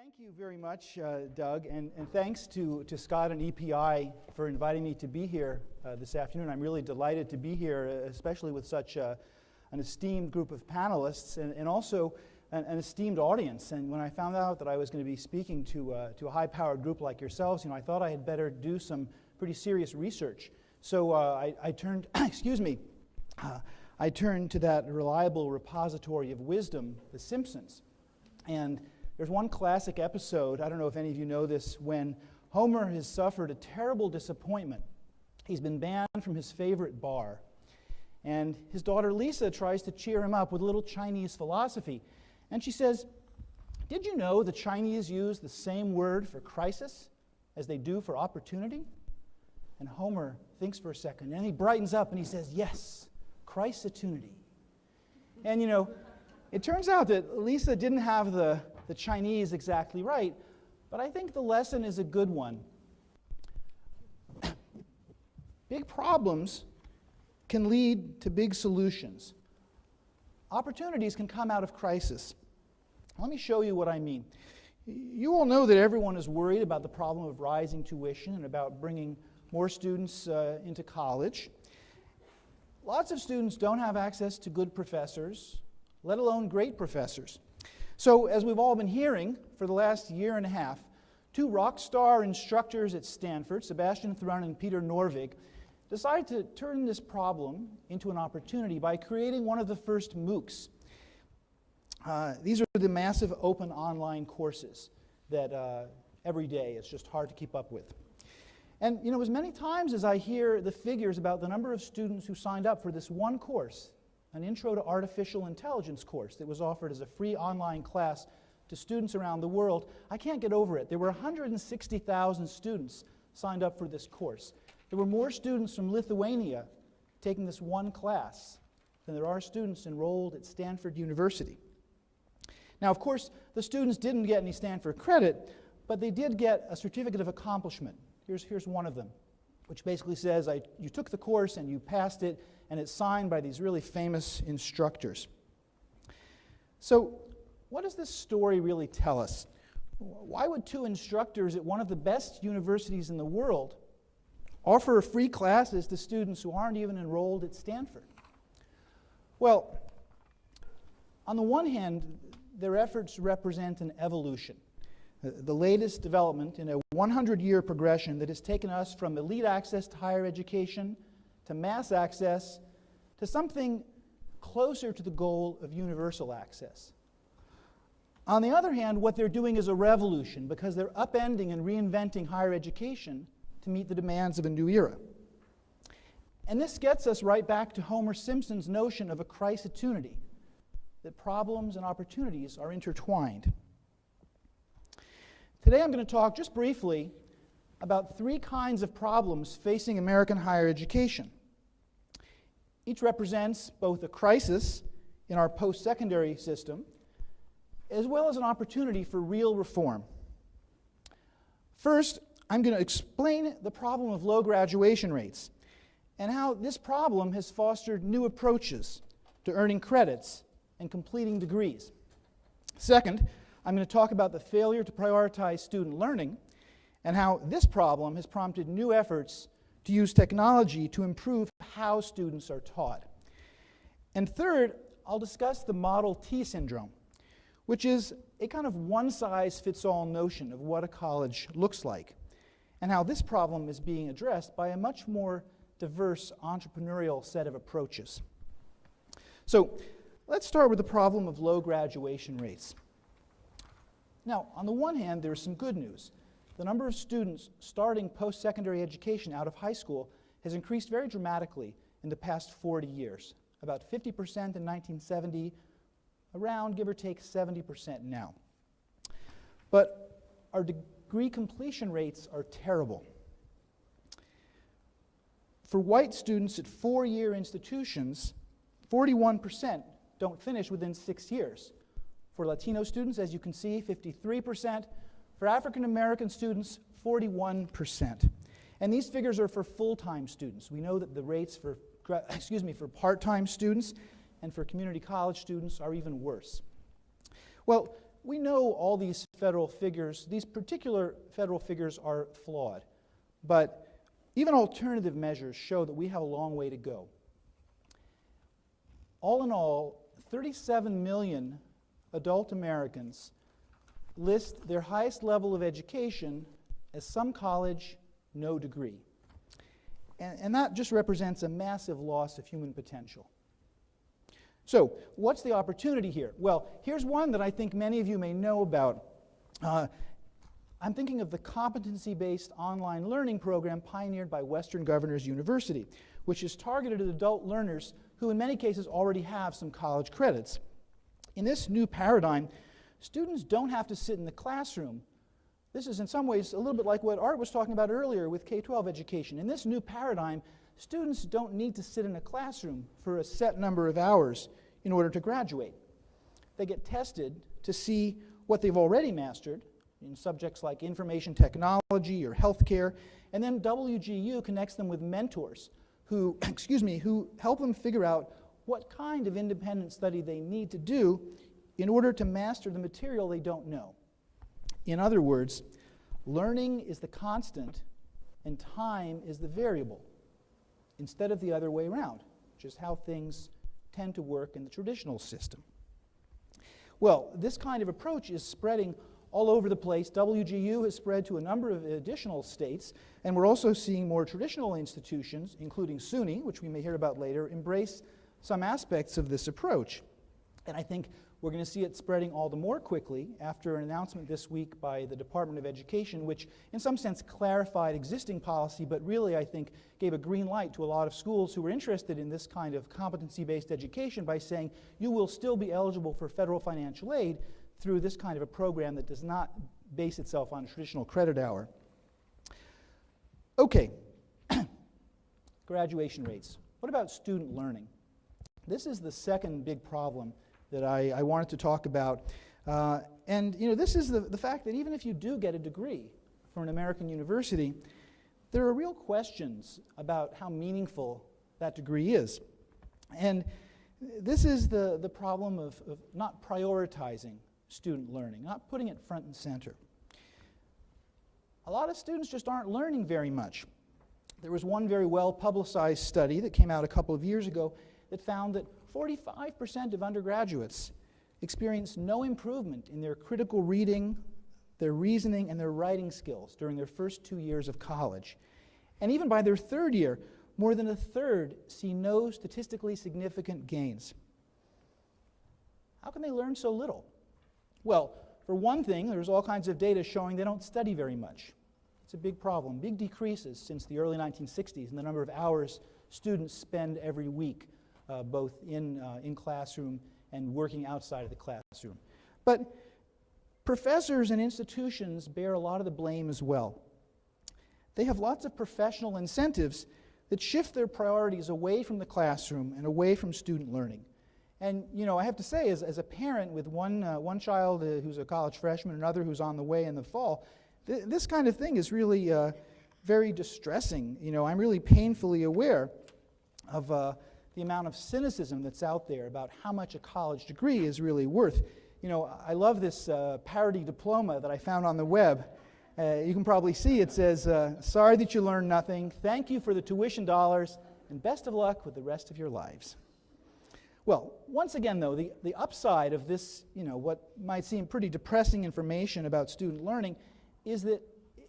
Thank you very much, Doug, and thanks to Scott and EPI for inviting me to be here this afternoon. I'm really delighted to be here, especially with such an esteemed group of panelists and also an esteemed audience. And when I found out that I was going to be speaking to a high-powered group like yourselves, I thought I had better do some pretty serious research. So I turned, I turned to that reliable repository of wisdom, The Simpsons. And there's one classic episode, I don't know if any of you know this, when Homer has suffered a terrible disappointment. He's been banned from his favorite bar. And his daughter Lisa tries to cheer him up with a little Chinese philosophy. And she says, "Did you know the Chinese use the same word for crisis as they do for opportunity?" And Homer thinks for a second, and he brightens up and he says, "Yes, Christ-opportunity." And it turns out that Lisa didn't have the Chinese exactly right, but I think the lesson is a good one. Big problems can lead to big solutions. Opportunities can come out of crisis. Let me show you what I mean. You all know that everyone is worried about the problem of rising tuition and about bringing more students into college. Lots of students don't have access to good professors, let alone great professors. So, as we've all been hearing for the last year and a half, two rock star instructors at Stanford, Sebastian Thrun and Peter Norvig, decided to turn this problem into an opportunity by creating one of the first MOOCs. These are the massive open online courses that every day it's just hard to keep up with. And as many times as I hear the figures about the number of students who signed up for this one course, an Intro to Artificial Intelligence course that was offered as a free online class to students around the world, I can't get over it. There were 160,000 students signed up for this course. There were more students from Lithuania taking this one class than there are students enrolled at Stanford University. Now, of course, the students didn't get any Stanford credit, but they did get a certificate of accomplishment. Here's one of them, which basically says you took the course and you passed it, and it's signed by these really famous instructors. So, what does this story really tell us? Why would two instructors at one of the best universities in the world offer free classes to students who aren't even enrolled at Stanford? Well, on the one hand, their efforts represent an evolution, the latest development in a 100-year progression that has taken us from elite access to higher education to mass access to something closer to the goal of universal access. On the other hand, what they're doing is a revolution because they're upending and reinventing higher education to meet the demands of a new era. And this gets us right back to Homer Simpson's notion of a Christ-opportunity, that problems and opportunities are intertwined. Today I'm going to talk just briefly about three kinds of problems facing American higher education. Each represents both a crisis in our post-secondary system as well as an opportunity for real reform. First, I'm going to explain the problem of low graduation rates and how this problem has fostered new approaches to earning credits and completing degrees. Second, I'm going to talk about the failure to prioritize student learning and how this problem has prompted new efforts to use technology to improve how students are taught. And third, I'll discuss the Model T syndrome, which is a kind of one-size-fits-all notion of what a college looks like, and how this problem is being addressed by a much more diverse entrepreneurial set of approaches. So, let's start with the problem of low graduation rates. Now, on the one hand, there's some good news. The number of students starting post-secondary education out of high school has increased very dramatically in the past 40 years. About 50% in 1970, around, give or take, 70% now. But our degree completion rates are terrible. For white students at four-year institutions, 41% don't finish within 6 years. For Latino students, as you can see, 53%. For African American students, 41%. And these figures are for full-time students. We know that the rates for part-time students and for community college students are even worse. Well, we know all these federal figures, these particular federal figures are flawed, but even alternative measures show that we have a long way to go. All in all, 37 million adult Americans list their highest level of education as some college, no degree. And that just represents a massive loss of human potential. So, what's the opportunity here? Well, here's one that I think many of you may know about. I'm thinking of the competency-based online learning program pioneered by Western Governors University, which is targeted at adult learners who in many cases already have some college credits. In this new paradigm, students don't have to sit in the classroom. This is in some ways a little bit like what Art was talking about earlier with K-12 education. In this new paradigm, students don't need to sit in a classroom for a set number of hours in order to graduate. They get tested to see what they've already mastered in subjects like information technology or healthcare, and then WGU connects them with mentors who, who help them figure out what kind of independent study they need to do in order to master the material they don't know. In other words, learning is the constant and time is the variable, instead of the other way around, which is how things tend to work in the traditional system. Well, this kind of approach is spreading all over the place. WGU has spread to a number of additional states, and we're also seeing more traditional institutions, including SUNY, which we may hear about later, embrace some aspects of this approach. And I think we're going to see it spreading all the more quickly after an announcement this week by the Department of Education, which in some sense clarified existing policy, but really I think gave a green light to a lot of schools who were interested in this kind of competency-based education by saying you will still be eligible for federal financial aid through this kind of a program that does not base itself on a traditional credit hour. Okay, graduation rates. What about student learning? This is the second big problem that I wanted to talk about. And this is the fact that even if you do get a degree from an American university, there are real questions about how meaningful that degree is. And this is the problem of not prioritizing student learning, not putting it front and center. A lot of students just aren't learning very much. There was one very well-publicized study that came out a couple of years ago that found that 45% of undergraduates experience no improvement in their critical reading, their reasoning, and their writing skills during their first 2 years of college. And even by their third year, more than a third see no statistically significant gains. How can they learn so little? Well, for one thing, there's all kinds of data showing they don't study very much. It's a big problem. Big decreases since the early 1960s in the number of hours students spend every week, both in classroom and working outside of the classroom. But professors and institutions bear a lot of the blame as well. They have lots of professional incentives that shift their priorities away from the classroom and away from student learning. And I have to say, as a parent with one child who's a college freshman, another who's on the way in the fall, this kind of thing is really very distressing. I'm really painfully aware of the amount of cynicism that's out there about how much a college degree is really worth. I love this parody diploma that I found on the web. You can probably see it says, sorry that you learned nothing, thank you for the tuition dollars, and best of luck with the rest of your lives. Well, once again though, the upside of this, what might seem pretty depressing information about student learning is that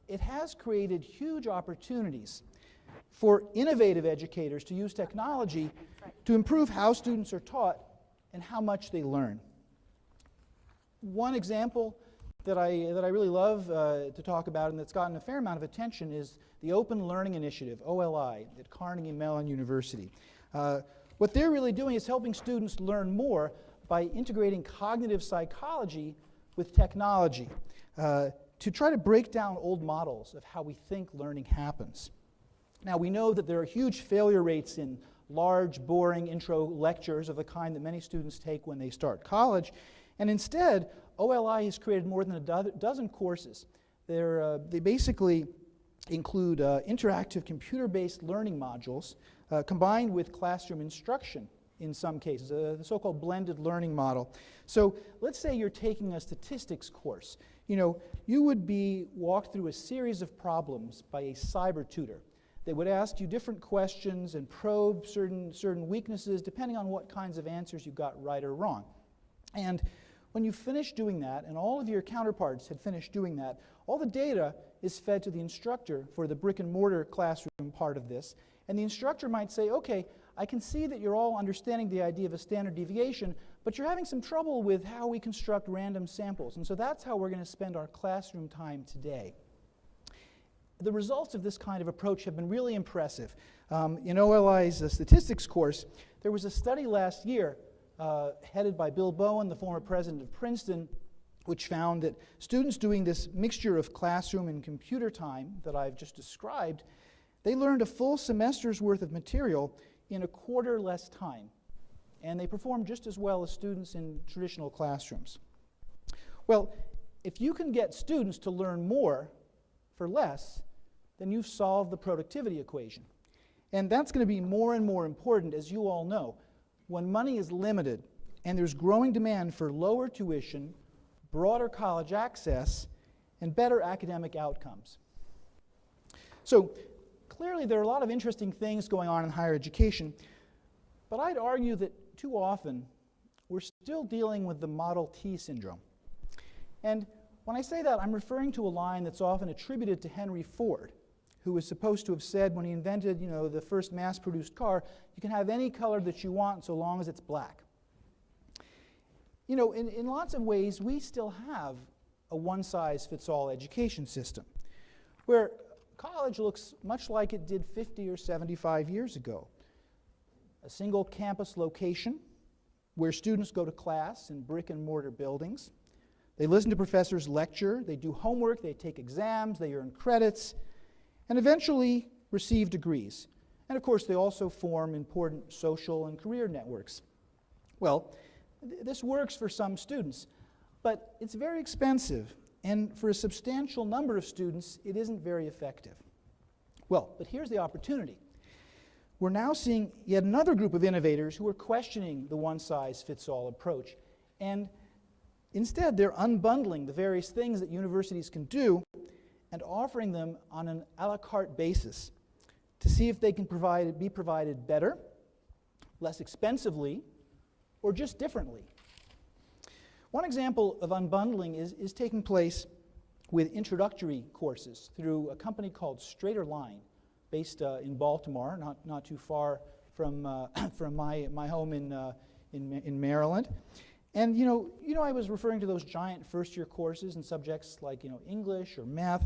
it has created huge opportunities for innovative educators to use technology to improve how students are taught and how much they learn. One example that I really love to talk about and that's gotten a fair amount of attention is the Open Learning Initiative, OLI, at Carnegie Mellon University. What they're really doing is helping students learn more by integrating cognitive psychology with technology to try to break down old models of how we think learning happens. Now, we know that there are huge failure rates in large, boring intro lectures of the kind that many students take when they start college, and instead, OLI has created more than a dozen courses. They basically include interactive computer-based learning modules combined with classroom instruction in some cases, the so-called blended learning model. So let's say you're taking a statistics course. You would be walked through a series of problems by a cyber tutor. They would ask you different questions and probe certain weaknesses depending on what kinds of answers you got right or wrong. And when you finish doing that, and all of your counterparts had finished doing that, all the data is fed to the instructor for the brick and mortar classroom part of this. And the instructor might say, okay, I can see that you're all understanding the idea of a standard deviation, but you're having some trouble with how we construct random samples. And so that's how we're going to spend our classroom time today. The results of this kind of approach have been really impressive. In OLI's statistics course, there was a study last year headed by Bill Bowen, the former president of Princeton, which found that students doing this mixture of classroom and computer time that I've just described, they learned a full semester's worth of material in a quarter less time. And they performed just as well as students in traditional classrooms. Well, if you can get students to learn more for less, then you've solved the productivity equation. And that's going to be more and more important, as you all know. When money is limited and there's growing demand for lower tuition, broader college access, and better academic outcomes. So clearly there are a lot of interesting things going on in higher education, but I'd argue that too often we're still dealing with the Model T syndrome. And when I say that, I'm referring to a line that's often attributed to Henry Ford, who was supposed to have said when he invented, the first mass-produced car, you can have any color that you want so long as it's black. In lots of ways, we still have a one-size-fits-all education system, where college looks much like it did 50 or 75 years ago. A single campus location where students go to class in brick-and-mortar buildings. They listen to professors lecture, they do homework, they take exams, they earn credits, and eventually receive degrees. And of course, they also form important social and career networks. Well, this works for some students, but it's very expensive, and for a substantial number of students, it isn't very effective. Well, but here's the opportunity. We're now seeing yet another group of innovators who are questioning the one-size-fits-all approach, and instead they're unbundling the various things that universities can do and offering them on an a la carte basis to see if they can be provided better, less expensively, or just differently. One example of unbundling is taking place with introductory courses through a company called Straighter Line, based in Baltimore, not too far from my home in Maryland. And I was referring to those giant first-year courses in subjects like English or math.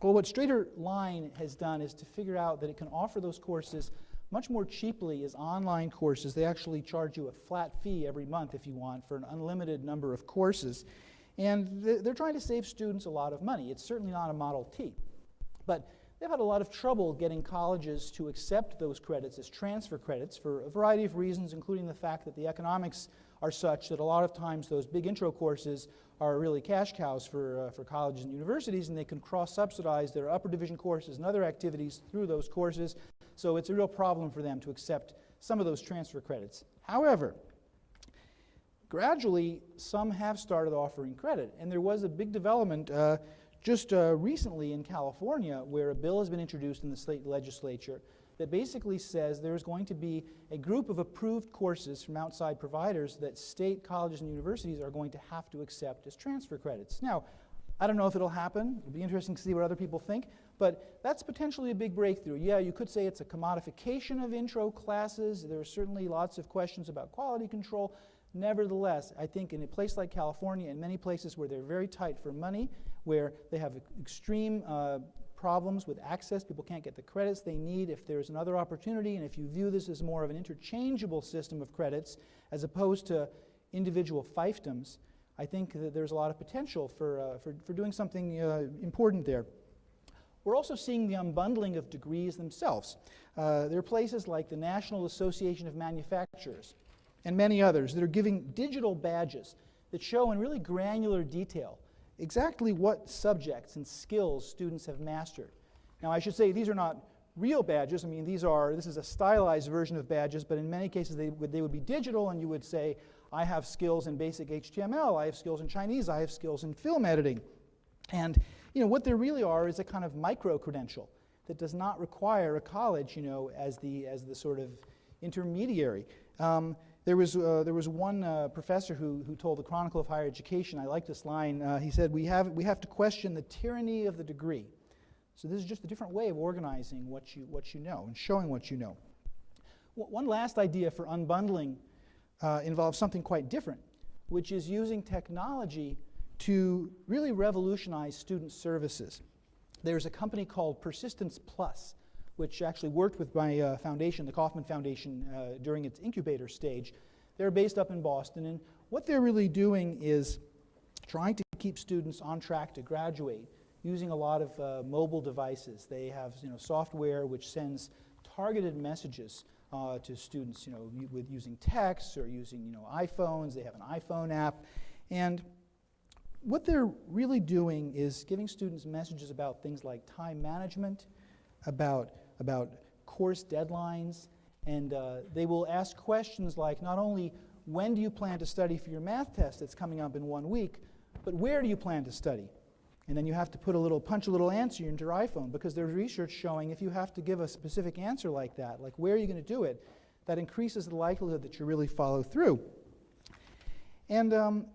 Well, what Straighter Line has done is to figure out that it can offer those courses much more cheaply as online courses. They actually charge you a flat fee every month if you want for an unlimited number of courses. And they're trying to save students a lot of money. It's certainly not a Model T. But they've had a lot of trouble getting colleges to accept those credits as transfer credits for a variety of reasons, including the fact that the economics are such that a lot of times those big intro courses are really cash cows for colleges and universities, and they can cross-subsidize their upper division courses and other activities through those courses. So it's a real problem for them to accept some of those transfer credits. However, gradually, some have started offering credit, and there was a big development just recently in California where a bill has been introduced in the state legislature that basically says there's going to be a group of approved courses from outside providers that state colleges and universities are going to have to accept as transfer credits. Now, I don't know if it'll happen. It'll be interesting to see what other people think, but that's potentially a big breakthrough. Yeah, you could say it's a commodification of intro classes. There are certainly lots of questions about quality control. Nevertheless, I think in a place like California and many places where they're very tight for money, where they have extreme problems with access, people can't get the credits they need, if there's another opportunity, and if you view this as more of an interchangeable system of credits as opposed to individual fiefdoms, I think that there's a lot of potential for doing something important there. We're also seeing the unbundling of degrees themselves. There are places like the National Association of Manufacturers and many others that are giving digital badges that show in really granular detail exactly what subjects and skills students have mastered. Now, I should say these are not real badges. I mean, this is a stylized version of badges, but in many cases they would be digital, and you would say, I have skills in basic HTML, I have skills in Chinese, I have skills in film editing. And what there really are is a kind of micro-credential that does not require a college, as the sort of intermediary. There was one professor who told the Chronicle of Higher Education, I like this line, he said, we have to question the tyranny of the degree. So this is just a different way of organizing what you know and showing what you know. One last idea for unbundling involves something quite different, which is using technology to really revolutionize student services. There's a company called Persistence Plus, which actually worked with my foundation, the Kauffman Foundation, during its incubator stage. They're based up in Boston, and what they're really doing is trying to keep students on track to graduate using a lot of mobile devices. They have software which sends targeted messages to students, with using texts or using iPhones. They have an iPhone app, and what they're really doing is giving students messages about things like time management, about course deadlines, and they will ask questions like not only when do you plan to study for your math test that's coming up in 1 week, but where do you plan to study? And then you have to punch a little answer into your iPhone, because there's research showing if you have to give a specific answer like that, like where are you going to do it, that increases the likelihood that you really follow through. And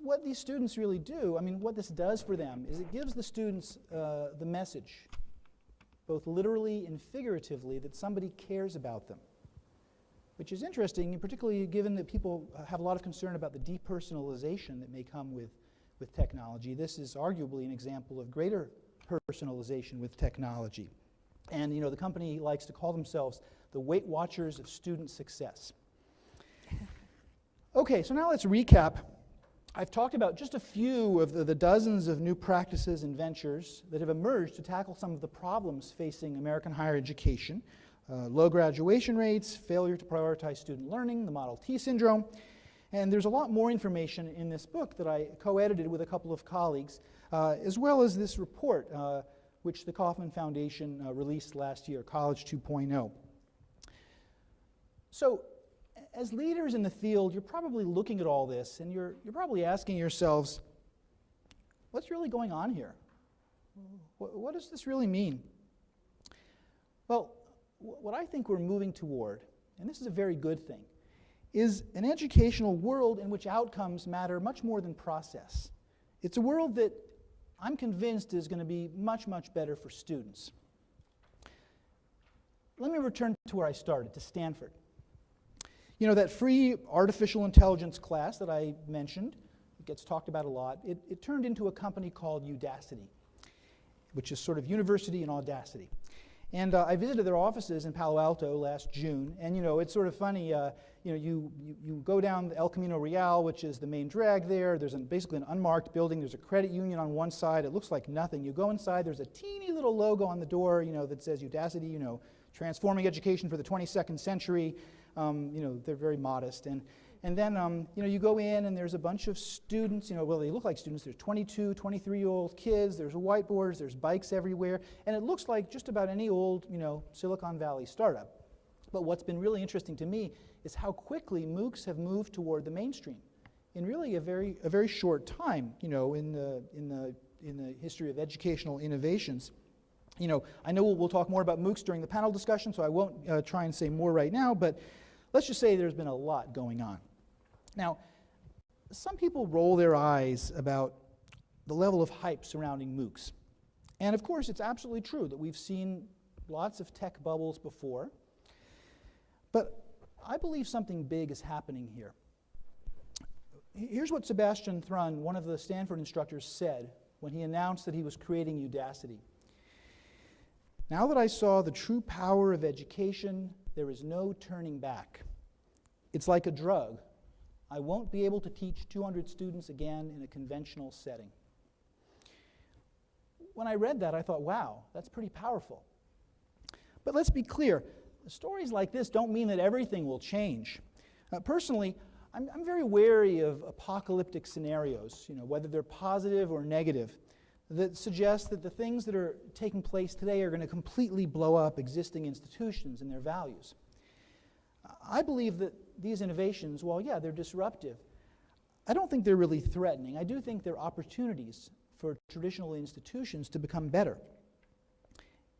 what these students really do, what this does for them is it gives the students the message, both literally and figuratively, that somebody cares about them, which is interesting, particularly given that people have a lot of concern about the depersonalization that may come with technology. This is arguably an example of greater personalization with technology. And the company likes to call themselves the Weight Watchers of student success. Okay, so now let's recap. I've talked about just a few of the dozens of new practices and ventures that have emerged to tackle some of the problems facing American higher education. Low graduation rates, failure to prioritize student learning, the Model T syndrome. And there's a lot more information in this book that I co-edited with a couple of colleagues, as well as this report, which the Kauffman Foundation released last year, College 2.0. So, as leaders in the field, you're probably looking at all this, and you're probably asking yourselves, what's really going on here? What does this really mean? Well, what I think we're moving toward, and this is a very good thing, is an educational world in which outcomes matter much more than process. It's a world that I'm convinced is going to be much, much better for students. Let me return to where I started, to Stanford. That free artificial intelligence class that I mentioned, it gets talked about a lot, it turned into a company called Udacity, which is sort of university and audacity. And I visited their offices in Palo Alto last June, and it's sort of funny, you go down El Camino Real, which is the main drag there. There's basically an unmarked building. There's a credit union on one side. It looks like nothing. You go inside. There's a teeny little logo on the door, that says Udacity, transforming education for the 22nd century. They're very modest. And then, you go in and there's a bunch of students, well, they look like students. There's 22, 23-year-old kids. There's whiteboards. There's bikes everywhere. And it looks like just about any old, Silicon Valley startup. But what's been really interesting to me is how quickly MOOCs have moved toward the mainstream in really a very short time, in the history of educational innovations. I know we'll talk more about MOOCs during the panel discussion, so I won't try and say more right now, but let's just say there's been a lot going on. Now, some people roll their eyes about the level of hype surrounding MOOCs. And of course, it's absolutely true that we've seen lots of tech bubbles before. But I believe something big is happening here. Here's what Sebastian Thrun, one of the Stanford instructors, said when he announced that he was creating Udacity. Now that I saw the true power of education, there is no turning back. It's like a drug. I won't be able to teach 200 students again in a conventional setting. When I read that, I thought, wow, that's pretty powerful. But let's be clear, stories like this don't mean that everything will change. Personally, I'm very wary of apocalyptic scenarios, whether they're positive or negative. that suggests that the things that are taking place today are going to completely blow up existing institutions and their values. I believe that these innovations, while yeah, they're disruptive, I don't think they're really threatening. I do think they're opportunities for traditional institutions to become better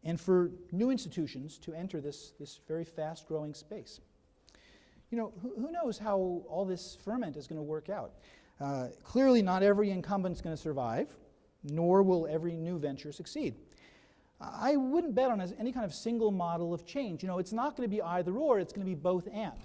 and for new institutions to enter this very fast-growing space. You know, who knows how all this ferment is going to work out? Clearly, not every incumbent is going to survive, nor will every new venture succeed. I wouldn't bet on any kind of single model of change. You know, it's not going to be either or, it's going to be both and.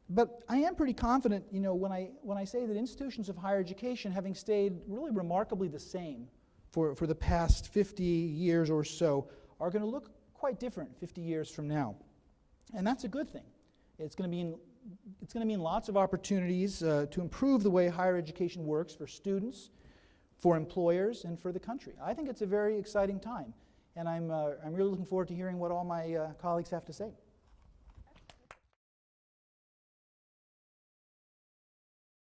But I am pretty confident, you know, when I say that institutions of higher education, having stayed really remarkably the same for the past 50 years or so, are going to look quite different 50 years from now. And that's a good thing. It's going to mean lots of opportunities to improve the way higher education works for students, for employers, and for the country. I think it's a very exciting time, and I'm really looking forward to hearing what all my colleagues have to say.